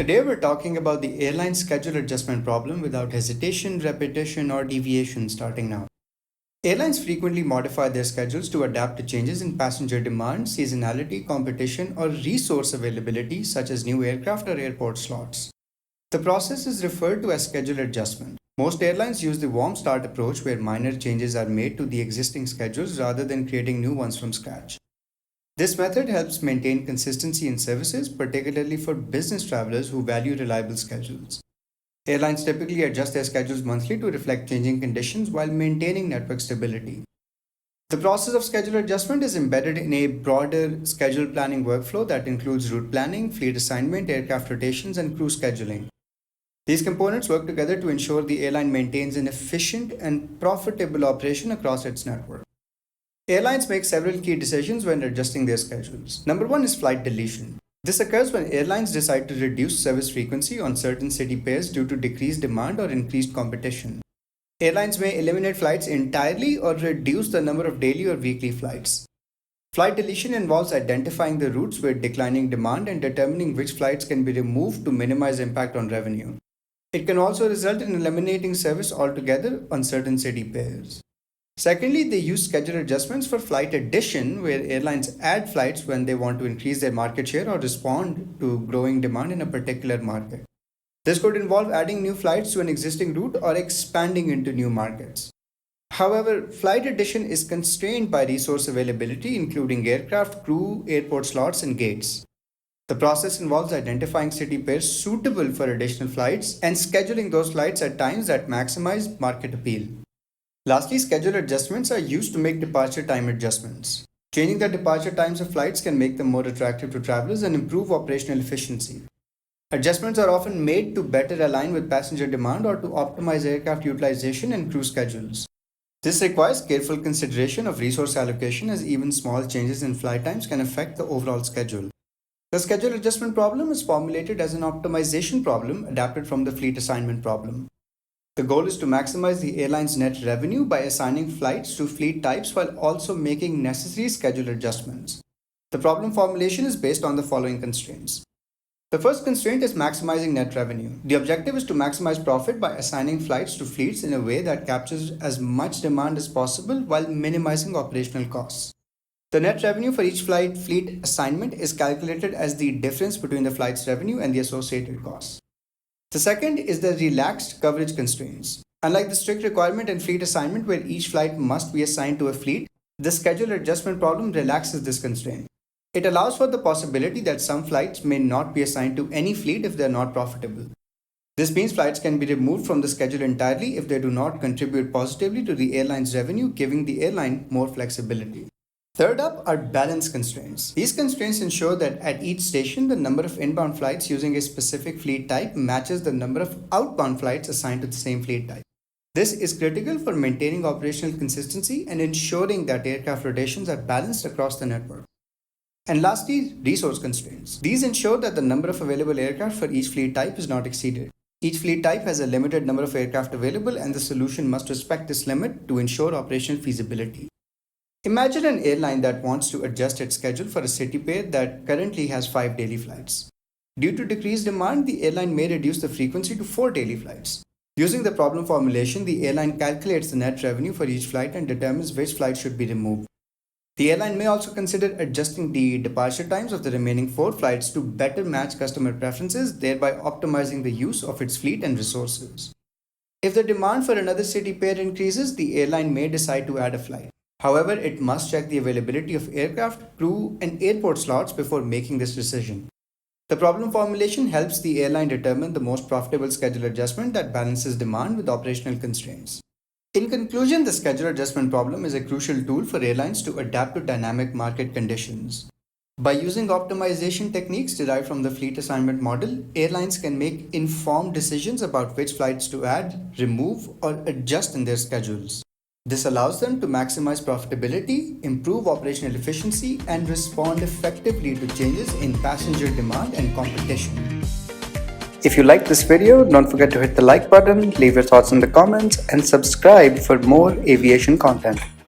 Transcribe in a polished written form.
Today we're talking about the airline schedule adjustment problem without hesitation, repetition, or deviation starting now. Airlines frequently modify their schedules to adapt to changes in passenger demand, seasonality, competition, or resource availability such as new aircraft or airport slots. The process is referred to as schedule adjustment. Most airlines use the warm start approach where minor changes are made to the existing schedules rather than creating new ones from scratch. This method helps maintain consistency in services, particularly for business travelers who value reliable schedules. Airlines typically adjust their schedules monthly to reflect changing conditions while maintaining network stability. The process of schedule adjustment is embedded in a broader schedule planning workflow that includes route planning, fleet assignment, aircraft rotations, and crew scheduling. These components work together to ensure the airline maintains an efficient and profitable operation across its network. Airlines make several key decisions when adjusting their schedules. Number one is flight deletion. This occurs when airlines decide to reduce service frequency on certain city pairs due to decreased demand or increased competition. Airlines may eliminate flights entirely or reduce the number of daily or weekly flights. Flight deletion involves identifying the routes with declining demand and determining which flights can be removed to minimize impact on revenue. It can also result in eliminating service altogether on certain city pairs. Secondly, they use schedule adjustments for flight addition, where airlines add flights when they want to increase their market share or respond to growing demand in a particular market. This could involve adding new flights to an existing route or expanding into new markets. However, flight addition is constrained by resource availability, including aircraft, crew, airport slots, and gates. The process involves identifying city pairs suitable for additional flights and scheduling those flights at times that maximize market appeal. Lastly, schedule adjustments are used to make departure time adjustments. Changing the departure times of flights can make them more attractive to travelers and improve operational efficiency. Adjustments are often made to better align with passenger demand or to optimize aircraft utilization and crew schedules. This requires careful consideration of resource allocation, as even small changes in flight times can affect the overall schedule. The schedule adjustment problem is formulated as an optimization problem adapted from the fleet assignment problem. The goal is to maximize the airline's net revenue by assigning flights to fleet types while also making necessary schedule adjustments. The problem formulation is based on the following constraints. The first constraint is maximizing net revenue. The objective is to maximize profit by assigning flights to fleets in a way that captures as much demand as possible while minimizing operational costs. The net revenue for each fleet assignment is calculated as the difference between the flight's revenue and the associated costs. The second is the relaxed coverage constraints. Unlike the strict requirement in fleet assignment where each flight must be assigned to a fleet, the schedule adjustment problem relaxes this constraint. It allows for the possibility that some flights may not be assigned to any fleet if they are not profitable. This means flights can be removed from the schedule entirely if they do not contribute positively to the airline's revenue, giving the airline more flexibility. Third up are balance constraints. These constraints ensure that at each station, the number of inbound flights using a specific fleet type matches the number of outbound flights assigned to the same fleet type. This is critical for maintaining operational consistency and ensuring that aircraft rotations are balanced across the network. And lastly, resource constraints. These ensure that the number of available aircraft for each fleet type is not exceeded. Each fleet type has a limited number of aircraft available, and the solution must respect this limit to ensure operational feasibility. Imagine an airline that wants to adjust its schedule for a city pair that currently has 5 daily flights. Due to decreased demand, the airline may reduce the frequency to 4 daily flights. Using the problem formulation, the airline calculates the net revenue for each flight and determines which flight should be removed. The airline may also consider adjusting the departure times of the remaining 4 flights to better match customer preferences, thereby optimizing the use of its fleet and resources. If the demand for another city pair increases, the airline may decide to add a flight. However, it must check the availability of aircraft, crew, and airport slots before making this decision. The problem formulation helps the airline determine the most profitable schedule adjustment that balances demand with operational constraints. In conclusion, the schedule adjustment problem is a crucial tool for airlines to adapt to dynamic market conditions. By using optimization techniques derived from the fleet assignment model, airlines can make informed decisions about which flights to add, remove, or adjust in their schedules. This allows them to maximize profitability, improve operational efficiency, and respond effectively to changes in passenger demand and competition. If you liked this video, don't forget to hit the like button, leave your thoughts in the comments, and subscribe for more aviation content.